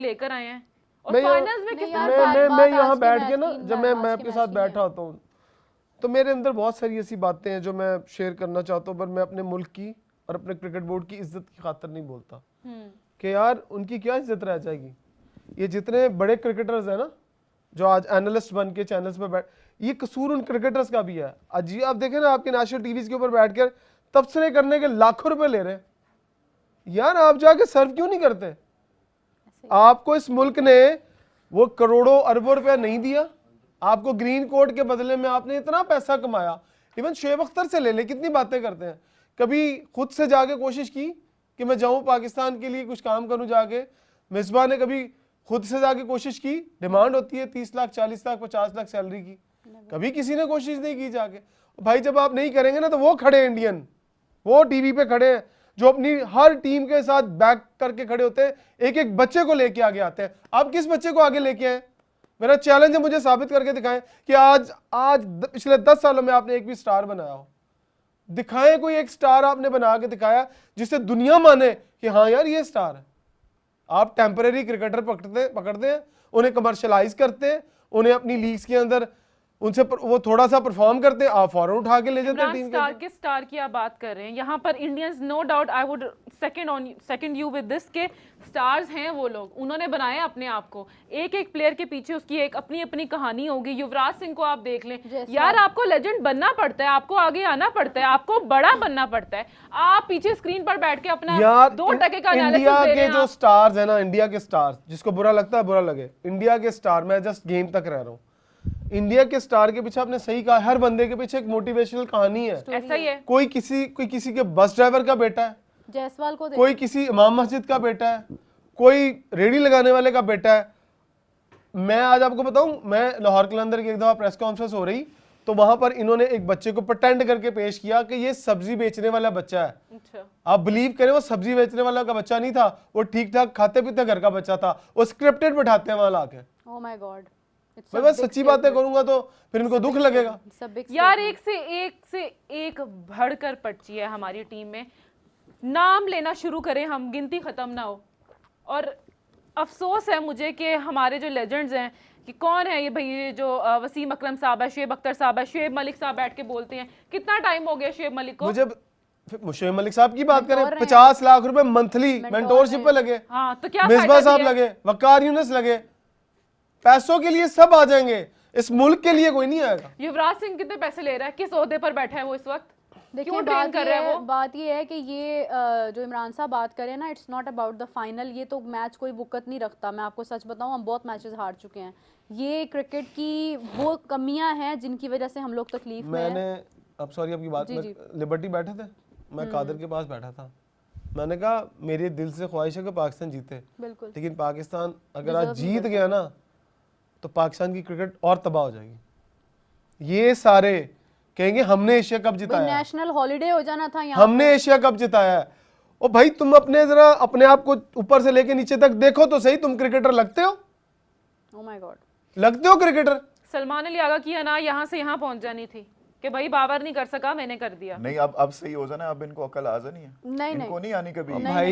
लेकर आए हैं और फाइनल्स में किस मैं यहाँ बैठ के ना, जब मैं आपके साथ बैठा होता हूँ तो मेरे अंदर बहुत सारी ऐसी बातें हैं जो मैं शेयर करना चाहता हूँ, पर मैं अपने मुल्क की और अपने क्रिकेट बोर्ड की इज्जत की खातिर नहीं बोलता कि यार उनकी क्या इज्जत रह जाएगी। ये जितने बड़े क्रिकेटर्स हैं ना जो आज एनालिस्ट बन के चैनल्स पे बैठ, ये कसूर उन क्रिकेटर्स का भी है। अजी आप देखें ना, आपके नेशनल टीवीज के ऊपर बैठकर तबसरे करने के लाखों रुपए ले रहे हैं। यार आप जाके सर्व क्यों नहीं करते? आपको इस मुल्क ने वो करोड़ों अरबों रुपया नहीं दिया, आपको ग्रीन कोट के बदले में आपने इतना पैसा कमाया। इवन शोएब अख्तर से ले ले, कितनी बातें करते हैं। कभी खुद से जाके कोशिश की कि मैं जाऊं पाकिस्तान के लिए कुछ काम करूं जाके? मिसबा ने कभी खुद से जाके कोशिश की? डिमांड होती है 30 लाख 40 लाख 50 लाख सैलरी की, कभी किसी ने कोशिश नहीं की जाके। भाई जब आप नहीं करेंगे ना तो वो खड़े इंडियन, वो टीवी पे खड़े हैं जो अपनी हर टीम के साथ बैक करके खड़े होते हैं, एक एक बच्चे को लेके आगे आते हैं। आप किस बच्चे को आगे लेके आए? मेरा चैलेंज है, मुझे साबित करके दिखाएं कि आज पिछले 10 सालों में आपने एक भी स्टार बनाया हो। दिखाएं कोई एक स्टार आपने बना के दिखाया जिससे दुनिया माने कि हाँ यार ये स्टार है। आप टेम्परेरी क्रिकेटर पकड़ते हैं, उन्हें कमर्शलाइज करते हैं, उन्हें अपनी लीग्स के अंदर उनसे वो थोड़ा सा परफॉर्म करते हैं, आप फौरन उठा के ले जाते हैं टीम स्टार के स्टार की आप बात कर रहे हैं। यहाँ पर Indians no doubt I would second you with this के स्टार्स हैं वो लोग, उन्होंने बनाया अपने आप को। एक एक प्लेयर के पीछे उसकी एक अपनी अपनी कहानी होगी। युवराज सिंह को आप देख लें यार, आपको लेजेंड बनना पड़ता है, आपको आगे आना पड़ता है, आपको बड़ा बनना पड़ता है। आप पीछे स्क्रीन पर बैठ के अपना 2 का इंडिया के जो स्टार्स है ना, इंडिया के स्टार्स, जिसको बुरा लगता है बुरा लगे, इंडिया के स्टार, मैं जस्ट गेम तक रह रहा हूँ, इंडिया के स्टार के पीछे आपने सही कहा, हर बंदे के पीछे एक मोटिवेशनल कहानी है। ऐसा ही है। कोई किसी के बस ड्राइवर का बेटा है, जायसवाल को कोई किसी इमाम मस्जिद का बेटा है, कोई रेडी लगाने वाले का बेटा है। मैं आज आपको बताऊं, मैं लाहौर कलंदर की एक दफा प्रेस कॉन्फ्रेंस हो रही तो वहां पर इन्होंने एक बच्चे को प्रटेंड करके पेश किया कि ये सब्जी बेचने वाला बच्चा है। अच्छा। आप बिलीव करें, वो सब्जी बेचने वाला का बच्चा नहीं था, वो ठीक ठाक खाते पीते घर का बच्चा था। वो स्क्रिप्टेड बैठाते हैं वहां लाके। ओह माय गॉड, मैं बस सच्ची बातें करूंगा तो फिर इनको दुख लगेगा। यार एक से एक बढ़कर पर्ची है हमारी टीम में, नाम लेना शुरू करें हम, गिनती खत्म ना हो। और अफसोस है मुझे कि हमारे जो लेजेंड्स हैं, कि कौन है ये भाई, ये जो वसीम अकरम साहब है, शुएब अख्तर साहब है, शुएब मलिक साहब बैठ के बोलते हैं। कितना टाइम हो गया शुएब मलिक को? मुझे शुएब मलिक साहब की बात करें, 50 लाख रुपए मंथली मेंटोरशिप पे लगे। हाँ, तो क्या मिसबा साहब लगे, वकार यूनुस लगे। पैसों के लिए सब आ जाएंगे, इस मुल्क के लिए कोई नहीं आएगा। युवराज सिंह कितने पैसे ले रहा है? किस ओहदे पर बैठा है वो इस वक्त? देखिए बात ये है कि ये जो इमरान साहब बात करें ना, it's not about the final. ये तो मैच कोई वक़्त नहीं रखता। मैं आपको सच बताऊं, हम बहुत मैचेस हार चुके हैं। ये क्रिकेट की वो कमियां हैं जिनकी वजह से हम लोग तकलीफ में हैं। मैंने अब सॉरी आपकी बात में, लिबर्टी बैठे थे, मैं कादर के पास बैठा था, मैंने कहा मेरे दिल से ख्वाहिश है कि पाकिस्तान जीते, लेकिन पाकिस्तान अगर आज जीत गया ना तो पाकिस्तान की क्रिकेट और तबाह हो जाएगी। ये सारे कहेंगे हमने एशिया कप जिताया, नेशनल हॉलिडे हो जाना था यहाँ, हमने एशिया कप जिताया है। ओ भाई तुम जरा अपने आप को ऊपर से लेके नीचे तक देखो तो सही, तुम क्रिकेटर लगते हो? ओह माय गॉड, लगते हो क्रिकेटर? सलमान अली आगा की ना यहाँ से यहाँ पहुंच जानी थी कि भाई बाबर नहीं कर सका, मैंने कर दिया। नहीं, अब सही हो जाना, अब इनको अकल आ जानी है। नहीं इनको नहीं आनी कभी। भाई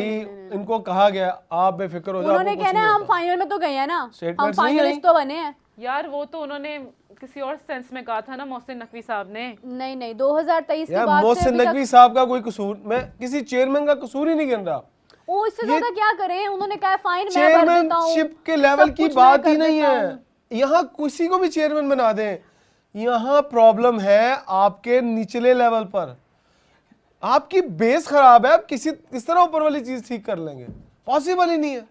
इनको कहा गया आप बेफिक्र हो जाओ, उन्होंने कहना है हम फाइनल में तो गए हैं ना, हम फाइनलिस्ट तो बने हैं। यार वो तो उन्होंने किसी और सेंस में कहा था ना मोहसिन नकवी साहब ने। नहीं 2023 के बाद मोहसिन नकवी साहब का कोई कसूर, मैं किसी चेयरमैन का कसूर ही नहीं गिन रहा। वो इससे ज्यादा क्या करें, उन्होंने कहा फाइन मैं भर देता हूं, चेयरमैनशिप के लेवल की बात ही नहीं है। यहाँ किसी को भी चेयरमैन बना दें, यहाँ प्रॉब्लम है आपके निचले लेवल पर। आपकी बेस खराब है, आप किस तरह ऊपर वाली चीज ठीक कर लेंगे? पॉसिबल ही नहीं है।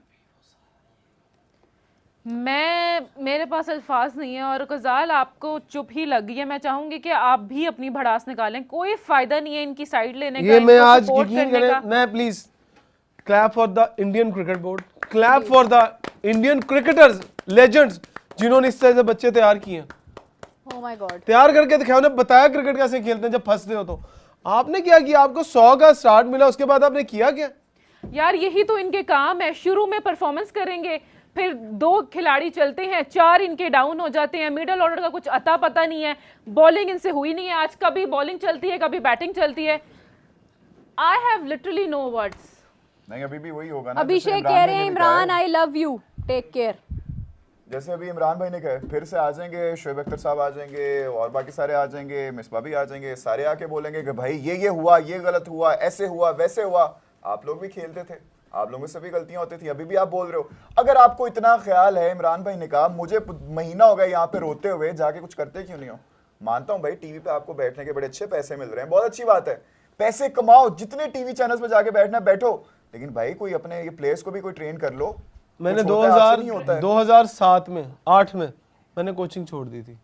मेरे पास अल्फाज नहीं है। और गजाल आपको चुप ही लग गई है, मैं चाहूंगी कि आप भी अपनी भड़ास निकालें। कोई फायदा नहीं है इनकी साइड लेने का, ये मैं आज यकीन करें, मैं please clap for the Indian cricket board, clap for the Indian cricketers, legends, जिन्होंने इस तरह से बच्चे तैयार किए। Oh my God. तैयार करके दिखाया, उन्हें बताया क्रिकेट कैसे खेलते हैं। जब फंसते हो तो आपने क्या किया? आपको 100 का स्टार्ट मिला, उसके बाद आपने किया क्या? यार यही तो इनके काम है। शुरू में परफॉर्मेंस करेंगे, फिर 2 खिलाड़ी चलते हैं, 4 इनके डाउन हो जाते हैं, मिडिल ऑर्डर का कुछ अता पता नहीं है, बॉलिंग इनसे हुई नहीं है। आज कभी बॉलिंग चलती है, कभी बैटिंग चलती है। I have literally no words. नहीं, अभी भी वही होगा ना। अभिषेक कह रहे हैं Imran I love you, take care. जैसे अभी इमरान भाई ने कहा, फिर से आ जाएंगे, शोएब अख्तर साहब आ जाएंगे और बाकी सारे आ जाएंगे, मिसबा भी आ जाएंगे, सारे आके बोलेंगे कि भाई ये हुआ, ये गलत हुआ, ऐसे हुआ, वैसे हुआ। आप लोग भी खेलते थे, आप लोगों से भी गलतियां होती थी, अभी भी आप बोल रहे हो। अगर आपको इतना ख्याल है, इमरान भाई ने कहा मुझे महीना हो गया यहाँ पे रोते हुए, जाके कुछ करते क्यों नहीं हो? मानता हूँ भाई टीवी पे आपको बैठने के बड़े अच्छे पैसे मिल रहे हैं, बहुत अच्छी बात है, पैसे कमाओ, जितने टीवी चैनल्स पे जाके बैठना बैठो, लेकिन भाई कोई अपने ये प्लेयर्स को भी कोई ट्रेन कर लो। मैंने कुछ होता है, आपसे नहीं होता है। 2007 में 8 में मैंने कोचिंग छोड़ दी थी।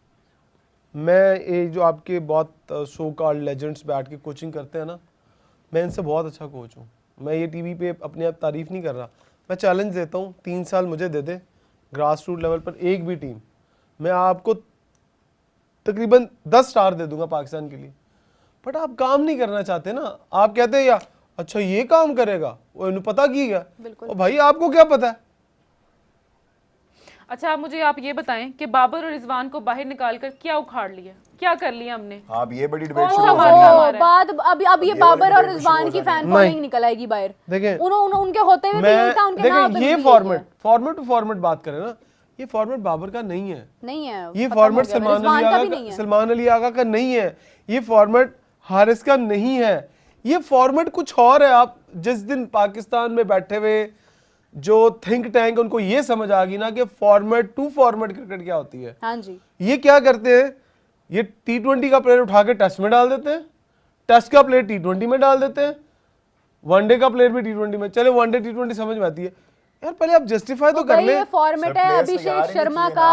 मैं ये जो आपके बहुत सो कॉल्ड लेजेंड्स बैठ के कोचिंग करते हैं ना, मैं इनसे बहुत अच्छा कोच हूँ। मैं ये टीवी पे अपने आप तारीफ नहीं कर रहा, मैं चैलेंज देता हूँ, 3 साल मुझे दे दे, ग्रास रूट लेवल पर एक भी टीम, मैं आपको तकरीबन 10 स्टार दे दूंगा पाकिस्तान के लिए। बट आप काम नहीं करना चाहते ना, आप कहते हैं या अच्छा ये काम करेगा, वो इन्हें पता की गया, और भाई आपको क्या पता है। अच्छा आप मुझे आप ये बताएं कि बाबर और रिजवान को बाहर निकालकर क्या उखाड़ लिया, क्या कर लिया हमने? हाँ, अब ये बड़ी डिबेट कौन शुरू सा हो मार गई है। हमारा है? बाद अब ये ये बाबर वाली और debate रिजवान शुरू की हो जानी फैन है। फॉलोइंग निकल आएगी बाहर। देखें, उनके होते हुए भी यही था, उनके नाम पे देखिए ये भी यही फॉर्मेट टू फॉर्मेट बात करें ना, ये फॉर्मेट बाबर का नहीं है, नहीं है, ये खत्म फॉर्मेट हो गया। रिजवान का भी नहीं है। सलमान अली आगा का नहीं है, ये फॉर्मेट हारिस का नहीं है, ये फॉर्मेट कुछ और है। आप जिस दिन पाकिस्तान में बैठे हुए जो थिंक टैंक उनको ये समझ आ गई ना कि फॉर्मेट टू फॉर्मेट क्रिकेट क्या होती है, हाँ जी, ये क्या करते हैं, ये T20 का प्लेयर उठा के टेस्ट में डाल देते हैं, टेस्ट का प्लेयर T20 में डाल देते हैं, वनडे का प्लेयर भी T20 में। चले वनडे T20 समझ में आती है यार, पहले आप जस्टिफाई तो कर भाई ले। ये फॉर्मेट है अभिषेक शर्मा का,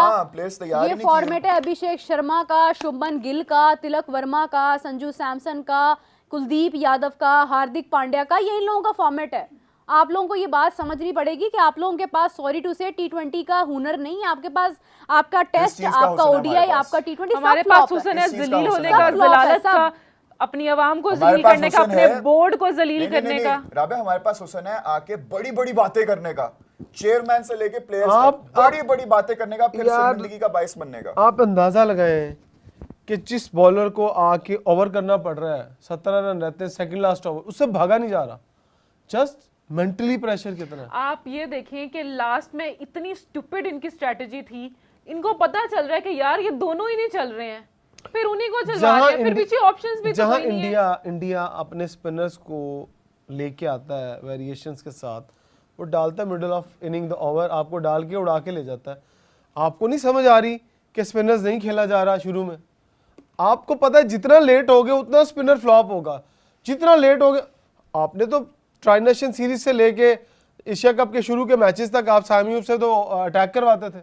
ये फॉर्मेट है अभिषेक शर्मा का, शुभमन गिल का, तिलक वर्मा का, संजू सैमसन का, कुलदीप यादव का, हार्दिक पांड्या का, ये इन लोगों का फॉर्मेट है। आप लोगों को ये बात समझनी पड़ेगी कि आप लोगों के पास सॉरी टू से T20 का हुनर नहीं है, आपके पास आपका टेस्ट, आपका ODI, आपका T20 हमारे पास हुसन है जलील होने का, जलालत का, अपनी आवाम को जलील करने का, अपने बोर्ड को जलील करने का। राबे हमारे पास हुसन है आके बड़ी बड़ी बातें करने का, चेयरमैन से लेके प्लेयर्स तक बड़ी बड़ी बातें करने का, फिर शर्मिंदगी का बाइस बनने का। आप अंदाजा लगाएं कि जिस बॉलर को आके ओवर करना पड़ रहा है, 17 रन रहते हैं सेकंड लास्ट ओवर, उससे भागा नहीं जा रहा, जस्ट मेंटली प्रेशर कितना है। आप ये देखें कि लास्ट में इतनी स्टूपिड इनकी स्ट्रेटजी थी, इनको पता चल रहा है कि यार ये दोनों ही नहीं चल रहे हैं, फिर उन्हीं को चलवा रहे हैं, फिर पीछे ऑप्शंस भी जहां तो कोई नहीं है। इंडिया अपने स्पिनर्स को लेके आता है वेरिएशंस के साथ, वो डालता है middle of inning the over, आपको डाल के उड़ा के ले जाता है। आपको नहीं समझ आ रही कि स्पिनर्स नहीं खेला जा रहा शुरू में, आपको पता है जितना लेट हो गया उतना स्पिनर फ्लॉप होगा, जितना लेट हो गया। आपने तो ट्राई नेशन सीरीज से लेके एशिया कप के शुरू के मैचेस तक आप सामी से तो अटैक करवाते थे,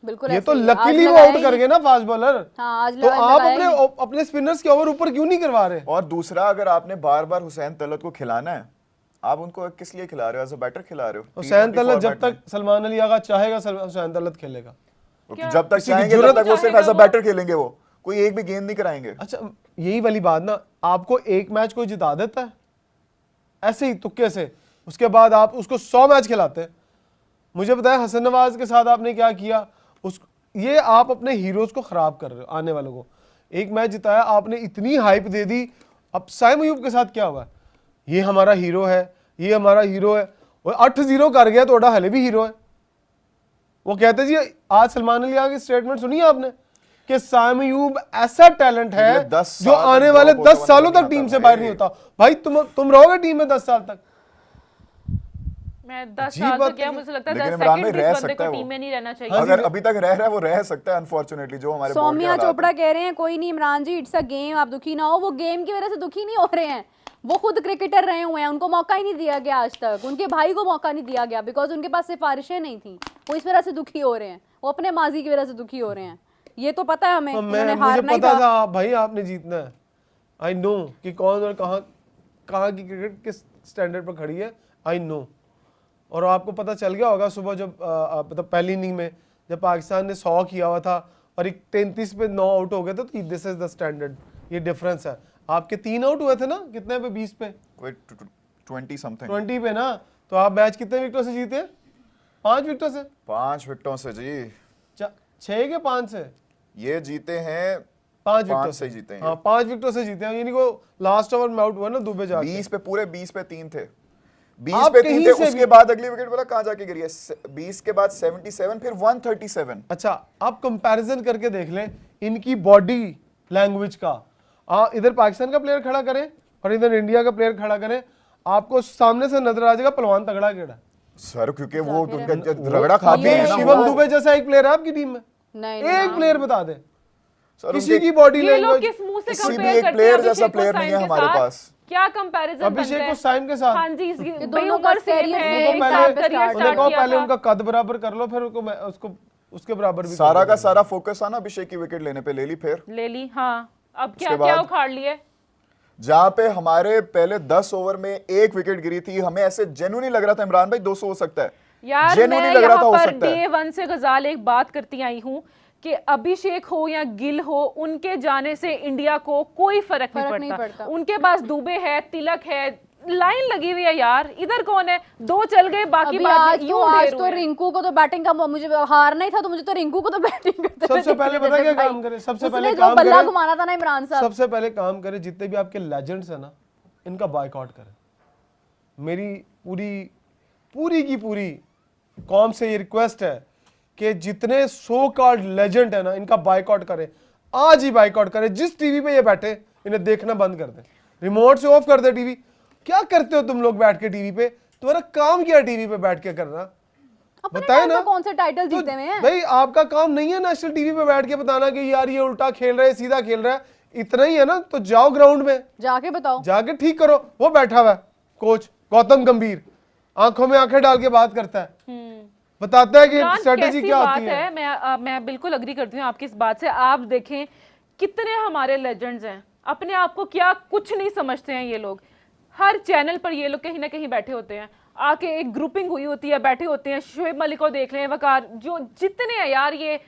बिल्कुल ये तो ऐसे ही। लकीली आज वो आउट लगाया कर गए ना फास्ट बॉलर। हाँ, आज तो आप लगाया अपने स्पिनर्स के ओवर ऊपर क्यों नहीं करवा रहे? और दूसरा, अगर आपने बार बार हुसैन तलत को खिलाना है, आप उनको किस लिए खिला रहे हो? एज अ बैटर खिला रहे हो। हुसैन तलत जब तक सलमान अली आगा चाहेगा हुसैन तलत खेलेगा, जब तक चाहेंगे तब तक वो सिर्फ एज अ बैटर खेलेंगे, वो कोई एक भी गेंद नहीं कराएंगे। अच्छा यही वाली बात ना, आपको एक मैच कोई जिता देता है ऐसे ही तुक्के से, उसके बाद आप उसको 100 मैच खिलाते हैं। मुझे बताया हसन नवाज के साथ आपने क्या किया, ये आप अपने हीरोज को खराब कर रहे हो, आने वालों को। एक मैच जिताया आपने, इतनी हाइप दे दी, अब साइम अयूब के साथ क्या हुआ, ये हमारा हीरो है, ये हमारा हीरो है, वो 8-0 कर गया तो हले भी हीरो है। वो कहते जी, आज सलमान अली आगे स्टेटमेंट सुनी आपने कि साइम अयूब ऐसा टैलेंट है जो आने वाले 10 सालों तक टीम से बाहर नहीं होता। भाई तुम रहोगे टीम में 10 साल तक? मैं 10 साल तक क्या, मुझे लगता है 10 सेकंड इस बंदे को टीम में नहीं रहना चाहिए। अगर अभी तक रह रहा है वो रह सकता है, अनफॉर्चुनेटली जो हमारे सौम्या चोपड़ा कह रहे हैं कोई नहीं इमरान जी, इट्स अ गेम, आप दुखी ना हो। वो गेम की वजह से दुखी नहीं हो रहे हैं, वो खुद क्रिकेटर रहे हुए हैं, उनको मौका ही नहीं दिया गया आज तक, उनके भाई को मौका नहीं दिया गया बिकॉज उनके पास सिफारिशें नहीं थी, वो इस वजह से दुखी हो रहे हैं, वो अपने माजी की वजह से दुखी हो रहे हैं। ये तो पता है हमें, मुझे पता था भाई आपने जीतना है, आई नो कि कौन और कहाँ की क्रिकेट किस स्टैंडर्ड पर खड़ी है, आई नो। और आपको पता चल गया होगा सुबह जब मतलब पहली इनिंग में जब पाकिस्तान ने 100 किया हुआ था और एक 33 पे 9 आउट हो गए थे, तो दिस इज द स्टैंडर्ड, ये डिफरेंस है। आपके 3 आउट हुए थे ना, कितने पे, 20 पे, 20 पे ना, तो आप मैच कितने विकेटों से जीते? 5 विकेटों से। 5 विकेटों से जी, 6 के 5 से ये जीते हैं, 5 विकेटों से जीते हैं। हाँ 5 विकेटों से जीते हैं, यानी को लास्ट ओवर में आउट हुआ ना दुबे जाके। 20 पे पूरे 20 पे 3 थे, 20 आप पे कहीं 3 थे, से उसके बाद अगली विकेट बोला कहां जाके गिरी है, 20 के बाद 77 फिर 137। अच्छा, आप कंपैरिजन करके देख लें इनकी बॉडी लैंग्वेज का। इधर पाकिस्तान का प्लेयर खड़ा करें और इधर इंडिया का प्लेयर खड़ा करें, आपको सामने से नजर आ जाएगा पहलवान तगड़ा केड़ा सर क्योंकि वो उनका रगड़ा खाते हैं ना। शिवम दुबे जैसा एक प्लेयर है आपकी टीम में? नहीं, एक प्लेयर बता दे सर किसी की बॉडी ये लोग लैंग्वेज। किस मुंह से किसी भी कंपेयर एक करते player हैं जैसा अभिषेक player को नहीं है साइम के हमारे साथ? पास। क्या कंपैरिजन अभिषेक को साइम के साथ हाँ जी, दोनों भाई का उमर सेम career है, same एक time साथ पे career start start देखो किया पहले था। उनका कद बराबर कर लो, फिर उसको उसके बराबर भी सारा कर का लो। सारा फोकस आना अभिषेक की विकेट लेने पे ले ली, फिर ले ली। हाँ, अब क्या उसके क्या बाद- उखाड़ लिए? जहां पे हमारे पहले 10 ओवर में एक विकेट गिरी थी, हमें ऐसे जेन्युइनली लग रहा था इमरान भाई 200 हो सकता है यार Genuinely मैं लग रहा था, यहाँ हो पर सकता है। डे वन से गजाल एक बात करती आई हूँ कि अभिषेक हो या गिल हो, उनके जाने से इंडिया को कोई फर्क नहीं पड़ता। उनके पास दुबे है, तिलक है, लाइन लगी हुई है यार। इधर कौन है? दो चल गए, बाकी अभी बाद में आज यूं ढेर तो हुए। रिंकू को तो बैटिंग का मुझे हारना ही था, तो मुझे तो रिंकू को तो बैटिंग करते सबसे पहले पता क्या काम करे? सबसे पहले जो काम बल्ला करे, घुमाना था ना इमरान साहब, सबसे पहले काम करे जितने भी आपके लेजेंड्स हैं ना, इनका बायकॉट करें। मेरी पूरी की पूरी कौम से ये रिक्वेस्ट है कि जितने सो कॉल्ड लेजेंड है ना, इनका बायकॉट करें। आज ही बायकॉट करें। जिस टीवी पे ये बैठे इन्हें देखना बंद कर दें, रिमोट से ऑफ कर दे टीवी। क्या करते हो तुम लोग बैठ के टीवी पे? तुम्हारा काम क्या है टीवी पे बैठ के करना? बताए ना कौन से टाइटल तो जीते हुए हैं। भाई आपका काम नहीं है नेशनल टीवी पे बैठ के बताना कि यार ये उल्टा खेल रहा है, सीधा खेल रहा है। इतना ही है ना, तो जाओ ग्राउंड में जाके बताओ, जाके ठीक करो। वो बैठा हुआ है कोच गौतम गंभीर, आंखों में आंखें डाल के बात करता है, बताता है कि इमरान, स्ट्रेटेजी कैसी क्या बात होती है। मैं बिल्कुल अग्री करती हूँ आपकी इस बात से। आप देखें कितने हमारे लेजेंड्स हैं, अपने आप को क्या कुछ नहीं समझते हैं ये लोग। हर चैनल पर ये लोग कहीं ना कहीं बैठे होते हैं, आके एक ग्रुपिंग हुई होती है, बैठे होते हैं। शुएब मलिक को देख लें, वकार, जो जितने हैं यार, ये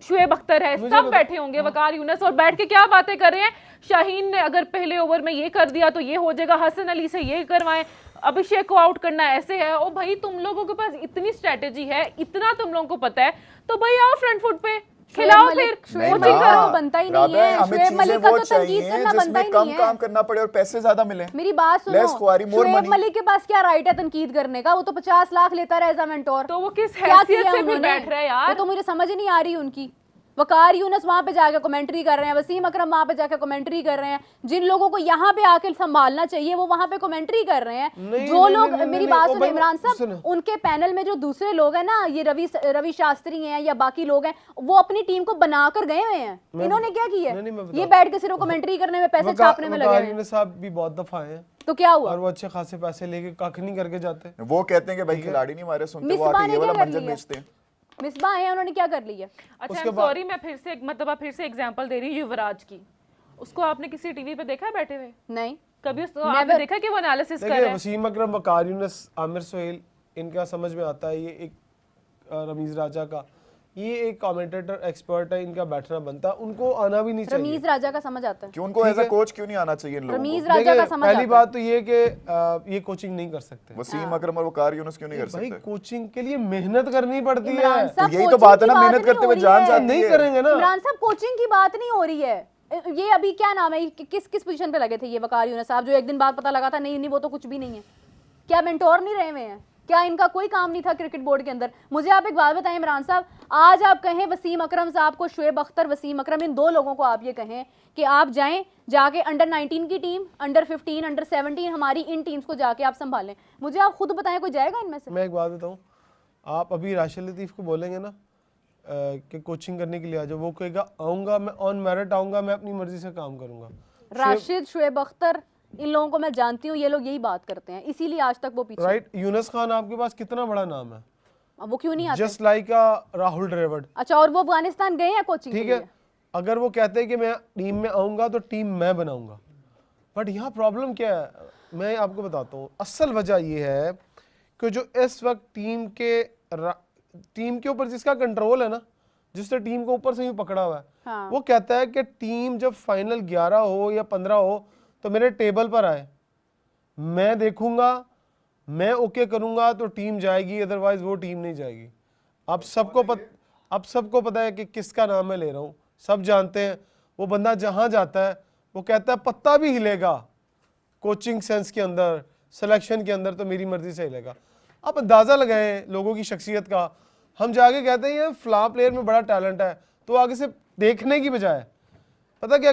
शुएब अख्तर है, सब बैठे होंगे, वकार यूनस, और बैठ के क्या बातें कर रहे हैं। शाहीन ने अगर पहले ओवर में ये कर दिया तो ये हो जाएगा, हसन अली से ये करवाएं, अभिषेक को आउट करना ऐसे है। ओ भाई, तुम लोगों के पास इतनी स्ट्रेटेजी है, इतना तुम लोगों को पता है, तो भाई आओ फ्रंट फुट पे खिलाओ, फिर शुएब कोचिंग मलिक करो। का बनता ही नहीं है। हमें शुएब मलिक चीजें का वो तो तनकीद चाहिए करना बनता जिसमें ही कम नहीं काम है। करना पड़े और पैसे ज्यादा मिले। मेरी बात सुनो, Less quarry, more Shoaib money। Malik के पास क्या राइट है तनकीद करने का? वो तो 50 लाख लेता रहा एज अ मेंटोर। तो वो किस क्या हैसियत किया से भी उन्होंने? बैठ रहा है यार? वो तो मुझे समझ ही नहीं आ रही उनकी। वकार यूनस वहां पे जाके कमेंट्री कर रहे हैं, वसीम अकरम वहां पे जाके कमेंट्री कर रहे हैं। जिन लोगों को यहाँ पे आके संभालना चाहिए वो वहां पे कमेंट्री कर रहे हैं। जो लोग, मेरी बात सुनो इमरान साहब, उनके पैनल में जो दूसरे लोग हैं ना, ये रवि शास्त्री हैं या बाकी लोग हैं, वो अपनी टीम को बनाकर गए हुए हैं। इन्होंने क्या किया? ये बैठ के सिर्फ कमेंट्री करने में, पैसे छापने में लगे हैं। साहब भी बहुत दफा आए हैं, तो क्या हुआ? और वो अच्छे खासे पैसे लेके कख नहीं करके जाते। वो कहते हैं कि भाई खिलाड़ी नहीं हमारे सुनते, वो मिसबा आके ने ये वाला क्या कर मंजर लिया? बेचते हैं। मिसबा है, उन्होंने क्या कर लिया? अच्छा, सॉरी, मैं फिर से मतलब फिर से एग्जांपल दे रही हूँ युवराज की। उसको आपने किसी टीवी पे देखा है बैठे हुए? नहीं, कभी उसको आपने देखा कि वो एनालिसिस कर रहे देखिए, हैं? वसीम अकरम, वकार यूनस, आमिर सोहेल, इनका समझ में आता है। ये एक रमीज राजा का, ये एक कमेंटेटर एक्सपर्ट है, इनका बैठना बनता है, उनको आना भी नहीं चाहिए। रमीज राजा का समझ आता है। क्यों उनको एज अ कोच क्यों नहीं आना चाहिए इन लोगों रमीज को? राजा का देखिए, समझ पहली आता है। बात तो ये कि ये कोचिंग नहीं कर सकते। वसीम अकरम और वकार यूनुस क्यों नहीं कर भाई सकते? कोचिंग के लिए मेहनत करनी पड़ती है। इमरान साहब, तो यही तो कोचिंग बात है की ना, मेहनत नहीं करते हो हुए रही जान है। जाती नहीं है। करेंगे ना। इमरान साहब, कोचिंग की बात नहीं हो रही है। ये अभी क्या नाम है, किस पोजीशन पे लगे थे ये वकार यूनुस साहब, जो एक दिन बाद पता लगा था नहीं वो तो कुछ भी नहीं है? क्या मेंटोर नहीं रहे हुए हैं? क्या इनका कोई काम नहीं था क्रिकेट बोर्ड के अंदर? मुझे आप एक बात बताएं इमरान साहब, आज आप कहें वसीम अकरम साहब को, शुएब अख्तर, वसीम अकरम, इन दो लोगों को आप ये कहें कि आप जाएं जाके अंडर 19 की टीम, अंडर 15, अंडर 17, हमारी इन टीम्स को जाके आप संभालें, मुझे आप खुद बताएं कोई जाएगा इनमें से? मैं एक बात बताऊं, आप अभी राशिद लतीफ़ को बोलेंगे ना कि कोचिंग करने के लिए आ जाओ, वो कहेगा आऊँगा, मैं ऑन मेरिट आऊँगा, मैं अपनी मर्जी से काम करूँगा। राशिद, शुएब अख्तर, इन लोगों को मैं जानती हूँ, ये लोग यही बात करते हैं, इसीलिए आज तक वो पीछे। राइट, यूनुस खान आपके पास कितना बड़ा नाम है, अब वो क्यों नहीं आते? Just like Rahul Dravid. अच्छा, और वो अफगानिस्तान गए हैं कोचिंग के ठीक लिए? है, अगर वो कहते हैं कि मैं टीम में आऊँगा तो टीम मैं बनाऊँगा, बट यहाँ प्रॉब्लम क्या है, मैं आपको बताता हूँ। असल वजह ये है कि जो इस वक्त टीम के ऊपर जिसका कंट्रोल है ना, जिसने टीम को ऊपर से यूँ पकड़ा हुआ है, हाँ। वो कहता है कि टीम जब फाइनल 11 हो या 15 हो तो मेरे टेबल पर आए, मैं देखूंगा, मैं ओके करूंगा तो टीम जाएगी, अदरवाइज वो टीम नहीं जाएगी। अब सबको पता है कि किसका नाम मैं ले रहा हूँ, सब जानते हैं। वो बंदा जहां जाता है वो कहता है पत्ता भी हिलेगा कोचिंग सेंस के अंदर, सिलेक्शन के अंदर तो मेरी मर्जी से हिलेगा। आप अंदाज़ा लगाएं लोगों की शख्सियत का। हम जाके कहते हैं ये फला प्लेयर में बड़ा टैलेंट है, तो आगे से देखने की बजाय पता क्या